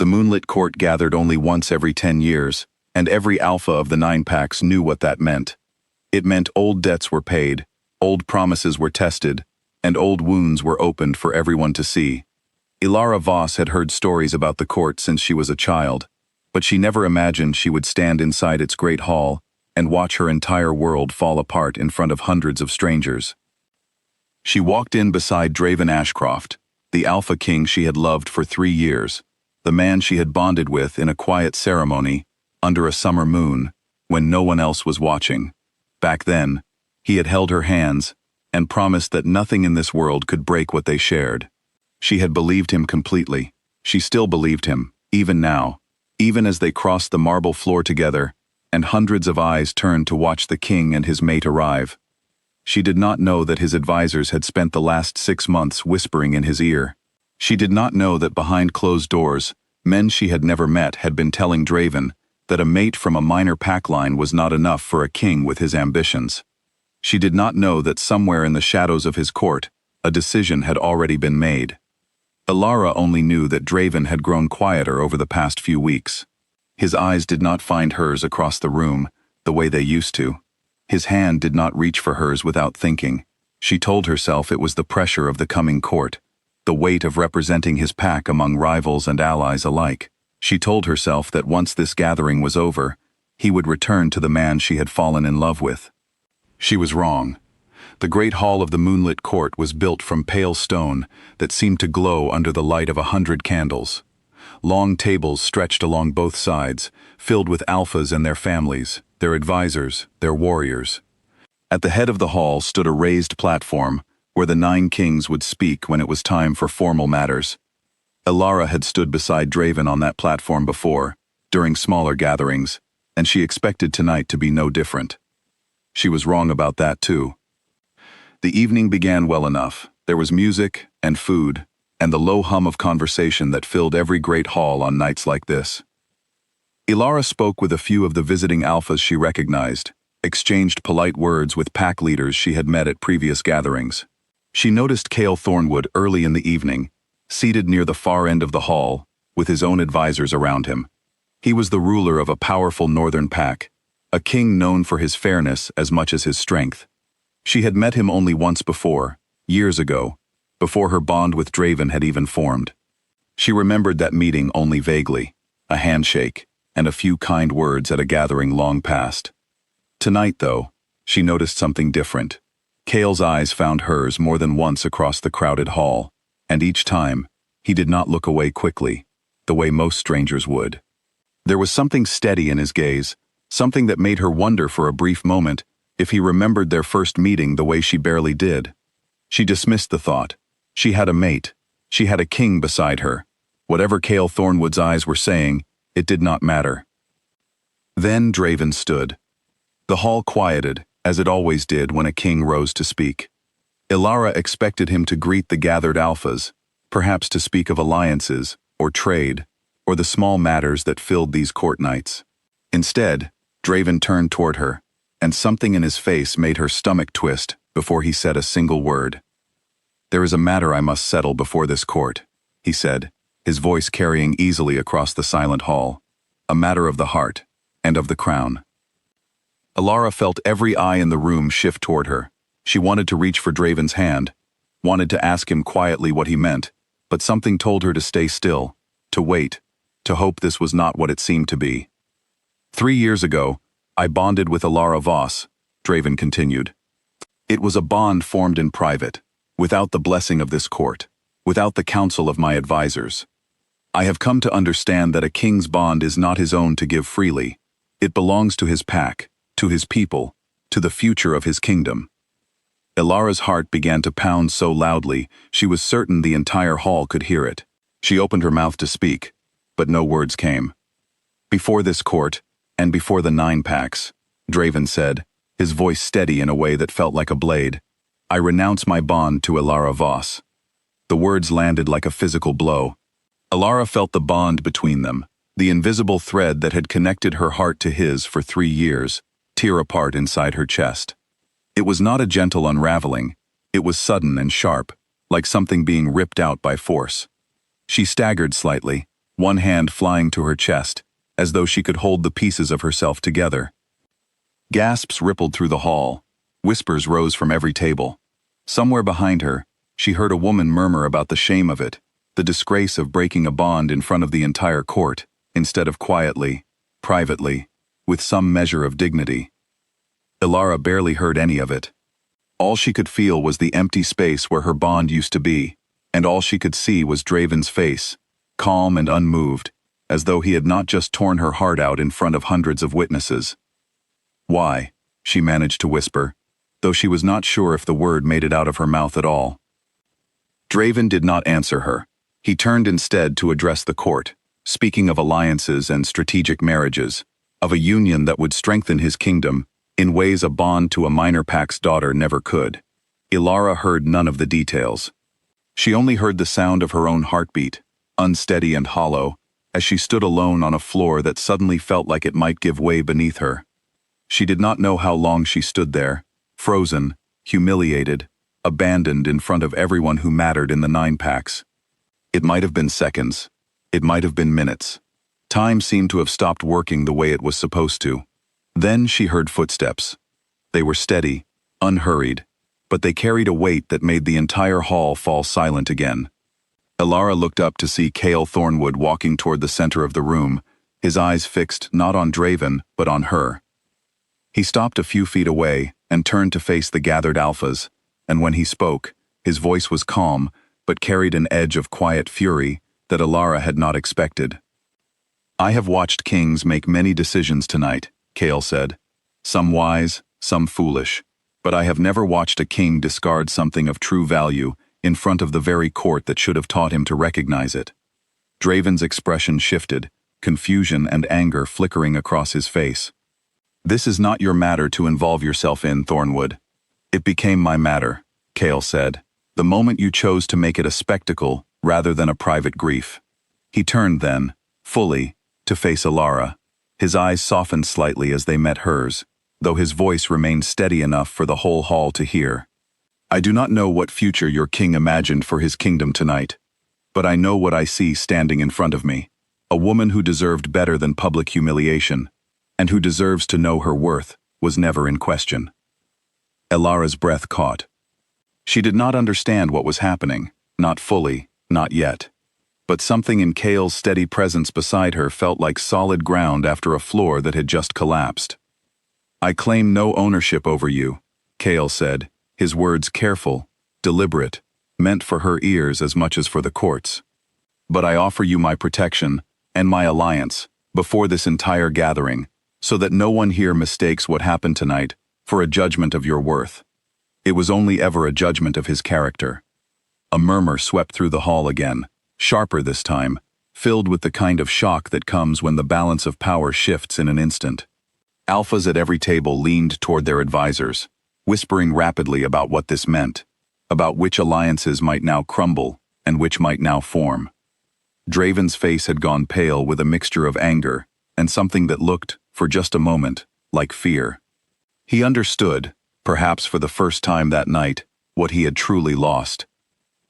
The moonlit court gathered only once every 10 years, and every alpha of the 9 packs knew what that meant. It meant old debts were paid, old promises were tested, and old wounds were opened for everyone to see. Ilara Voss had heard stories about the court since she was a child, but she never imagined she would stand inside its great hall and watch her entire world fall apart in front of hundreds of strangers. She walked in beside Draven Ashcroft, the Alpha King she had loved for 3 years, the man she had bonded with in a quiet ceremony, under a summer moon, when no one else was watching. Back then, he had held her hands and promised that nothing in this world could break what they shared. She had believed him completely. She still believed him, even now, even as they crossed the marble floor together, and hundreds of eyes turned to watch the king and his mate arrive. She did not know that his advisors had spent the last 6 months whispering in his ear. She did not know that behind closed doors, men she had never met had been telling Draven that a mate from a minor pack line was not enough for a king with his ambitions. She did not know that somewhere in the shadows of his court, a decision had already been made. Ilara only knew that Draven had grown quieter over the past few weeks. His eyes did not find hers across the room, the way they used to. His hand did not reach for hers without thinking. She told herself it was the pressure of the coming court, the weight of representing his pack among rivals and allies alike. She told herself that once this gathering was over, he would return to the man she had fallen in love with. She was wrong. The great hall of the moonlit court was built from pale stone that seemed to glow under the light of 100 candles. Long tables stretched along both sides, filled with alphas and their families, their advisors, their warriors. At the head of the hall stood a raised platform where the 9 kings would speak when it was time for formal matters. Ilara had stood beside Draven on that platform before, during smaller gatherings, and she expected tonight to be no different. She was wrong about that too. The evening began well enough. There was music and food, and the low hum of conversation that filled every great hall on nights like this. Ilara spoke with a few of the visiting alphas she recognized, exchanged polite words with pack leaders she had met at previous gatherings. She noticed Cale Thornwood early in the evening, seated near the far end of the hall, with his own advisors around him. He was the ruler of a powerful northern pack, a king known for his fairness as much as his strength. She had met him only once before, years ago, before her bond with Draven had even formed. She remembered that meeting only vaguely, a handshake, and a few kind words at a gathering long past. Tonight, though, she noticed something different. Cale's eyes found hers more than once across the crowded hall, and each time, he did not look away quickly, the way most strangers would. There was something steady in his gaze, something that made her wonder for a brief moment if he remembered their first meeting the way she barely did. She dismissed the thought. She had a mate. She had a king beside her. Whatever Cale Thornwood's eyes were saying, it did not matter. Then Draven stood. The hall quieted, as it always did when a king rose to speak. Ilara expected him to greet the gathered alphas, perhaps to speak of alliances, or trade, or the small matters that filled these court nights. Instead, Draven turned toward her, and something in his face made her stomach twist before he said a single word. "There is a matter I must settle before this court," he said, his voice carrying easily across the silent hall. "A matter of the heart, and of the crown." Ilara felt every eye in the room shift toward her. She wanted to reach for Draven's hand, wanted to ask him quietly what he meant, but something told her to stay still, to wait, to hope this was not what it seemed to be. 3 years ago, I bonded with Ilara Voss, Draven continued. It was a bond formed in private, without the blessing of this court, without the counsel of my advisors. I have come to understand that a king's bond is not his own to give freely. It belongs to his pack, to his people, to the future of his kingdom. Ilara's heart began to pound so loudly, she was certain the entire hall could hear it. She opened her mouth to speak, but no words came. "Before this court, and before the 9 packs, Draven said, his voice steady in a way that felt like a blade, I renounce my bond to Ilara Voss. The words landed like a physical blow. Ilara felt the bond between them, the invisible thread that had connected her heart to his for 3 years, tear apart inside her chest. It was not a gentle unraveling, it was sudden and sharp, like something being ripped out by force. She staggered slightly, one hand flying to her chest, as though she could hold the pieces of herself together. Gasps rippled through the hall. Whispers rose from every table. Somewhere behind her, she heard a woman murmur about the shame of it, the disgrace of breaking a bond in front of the entire court, instead of quietly, privately, with some measure of dignity. Ilara barely heard any of it. All she could feel was the empty space where her bond used to be, and all she could see was Draven's face, calm and unmoved, as though he had not just torn her heart out in front of hundreds of witnesses. "Why?" she managed to whisper, though she was not sure if the word made it out of her mouth at all. Draven did not answer her. He turned instead to address the court, speaking of alliances and strategic marriages, of a union that would strengthen his kingdom in ways a bond to a minor pack's daughter never could. Ilara heard none of the details. She only heard the sound of her own heartbeat, unsteady and hollow, as she stood alone on a floor that suddenly felt like it might give way beneath her. She did not know how long she stood there, frozen, humiliated, abandoned in front of everyone who mattered in the 9 packs. It might have been seconds. It might have been minutes. Time seemed to have stopped working the way it was supposed to. Then she heard footsteps. They were steady, unhurried, but they carried a weight that made the entire hall fall silent again. Ilara looked up to see Cale Thornwood walking toward the center of the room, his eyes fixed not on Draven, but on her. He stopped a few feet away and turned to face the gathered alphas, and when he spoke, his voice was calm, but carried an edge of quiet fury that Ilara had not expected. "I have watched kings make many decisions tonight," Cale said. "Some wise, some foolish, but I have never watched a king discard something of true value in front of the very court that should have taught him to recognize it." Draven's expression shifted, confusion and anger flickering across his face. "This is not your matter to involve yourself in, Thornwood." "It became my matter," Cale said, "the moment you chose to make it a spectacle rather than a private grief." He turned then, fully, to face Ilara. His eyes softened slightly as they met hers, though his voice remained steady enough for the whole hall to hear. "I do not know what future your king imagined for his kingdom tonight, but I know what I see standing in front of me, a woman who deserved better than public humiliation, and who deserves to know her worth was never in question." Ilara's breath caught. She did not understand what was happening, not fully, not yet. But something in Cale's steady presence beside her felt like solid ground after a floor that had just collapsed. "I claim no ownership over you," Cale said, his words careful, deliberate, meant for her ears as much as for the court's. "But I offer you my protection and my alliance before this entire gathering, so that no one here mistakes what happened tonight for a judgment of your worth. It was only ever a judgment of his character." A murmur swept through the hall again, sharper this time, filled with the kind of shock that comes when the balance of power shifts in an instant. Alphas at every table leaned toward their advisors, whispering rapidly about what this meant, about which alliances might now crumble and which might now form. Draven's face had gone pale with a mixture of anger and something that looked, for just a moment, like fear. He understood, perhaps for the first time that night, what he had truly lost.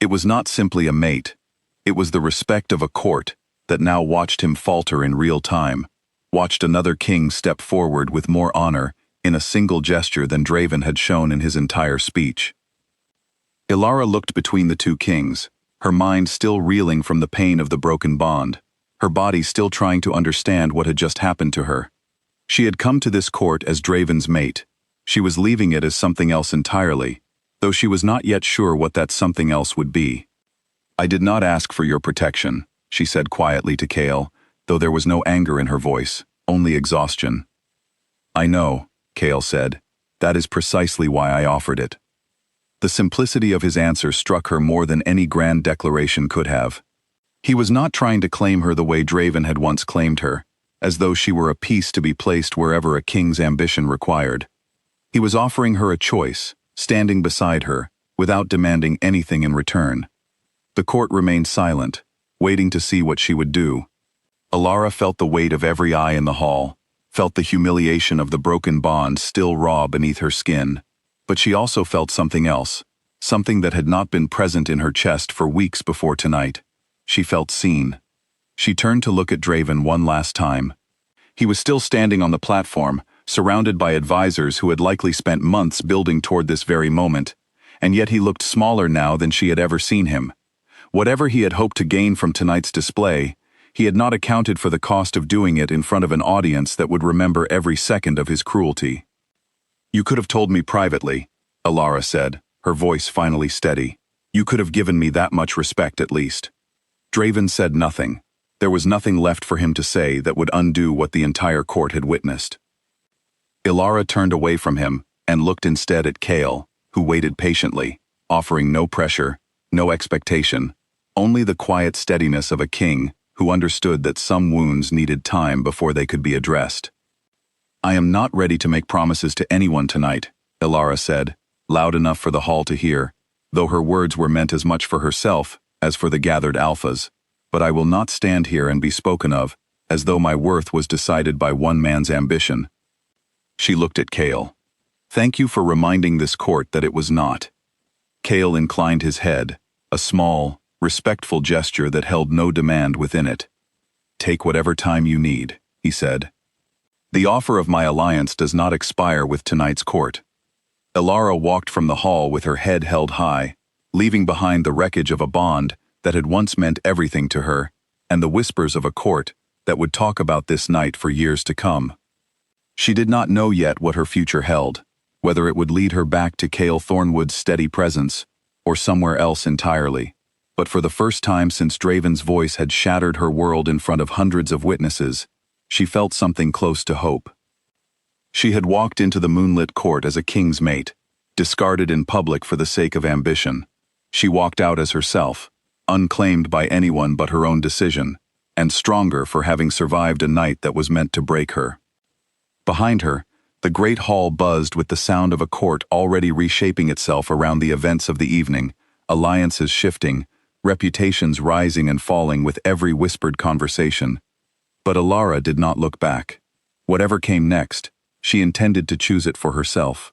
It was not simply a mate. It was the respect of a court that now watched him falter in real time, watched another king step forward with more honor in a single gesture than Draven had shown in his entire speech. Ilara looked between the two kings, her mind still reeling from the pain of the broken bond, her body still trying to understand what had just happened to her. She had come to this court as Draven's mate. She was leaving it as something else entirely, though she was not yet sure what that something else would be. "I did not ask for your protection," she said quietly to Cale, though there was no anger in her voice, only exhaustion. "I know," Cale said. "That is precisely why I offered it." The simplicity of his answer struck her more than any grand declaration could have. He was not trying to claim her the way Draven had once claimed her, as though she were a piece to be placed wherever a king's ambition required. He was offering her a choice, standing beside her, without demanding anything in return. The court remained silent, waiting to see what she would do. Ilara felt the weight of every eye in the hall, felt the humiliation of the broken bond still raw beneath her skin, but she also felt something else, something that had not been present in her chest for weeks before tonight. She felt seen. She turned to look at Draven one last time. He was still standing on the platform, surrounded by advisors who had likely spent months building toward this very moment, and yet he looked smaller now than she had ever seen him. Whatever he had hoped to gain from tonight's display, he had not accounted for the cost of doing it in front of an audience that would remember every second of his cruelty. "You could have told me privately," Alara said, her voice finally steady. "You could have given me that much respect at least." Draven said nothing. There was nothing left for him to say that would undo what the entire court had witnessed. Alara turned away from him and looked instead at Kael, who waited patiently, offering no pressure, no expectation, only the quiet steadiness of a king who understood that some wounds needed time before they could be addressed. "I am not ready to make promises to anyone tonight," Alara said, loud enough for the hall to hear, though her words were meant as much for herself as for the gathered alphas. "But I will not stand here and be spoken of as though my worth was decided by one man's ambition." She looked at Kael. "Thank you for reminding this court that it was not." Kael inclined his head, a small, respectful gesture that held no demand within it. "Take whatever time you need," he said. "The offer of my alliance does not expire with tonight's court." Alara walked from the hall with her head held high, leaving behind the wreckage of a bond that had once meant everything to her, and the whispers of a court that would talk about this night for years to come. She did not know yet what her future held, whether it would lead her back to Kael Thornwood's steady presence, or somewhere else entirely. But for the first time since Draven's voice had shattered her world in front of hundreds of witnesses, she felt something close to hope. She had walked into the moonlit court as a king's mate, discarded in public for the sake of ambition. She walked out as herself, unclaimed by anyone but her own decision, and stronger for having survived a night that was meant to break her. Behind her, the great hall buzzed with the sound of a court already reshaping itself around the events of the evening, alliances shifting, reputations rising and falling with every whispered conversation. But Alara did not look back. Whatever came next, she intended to choose it for herself.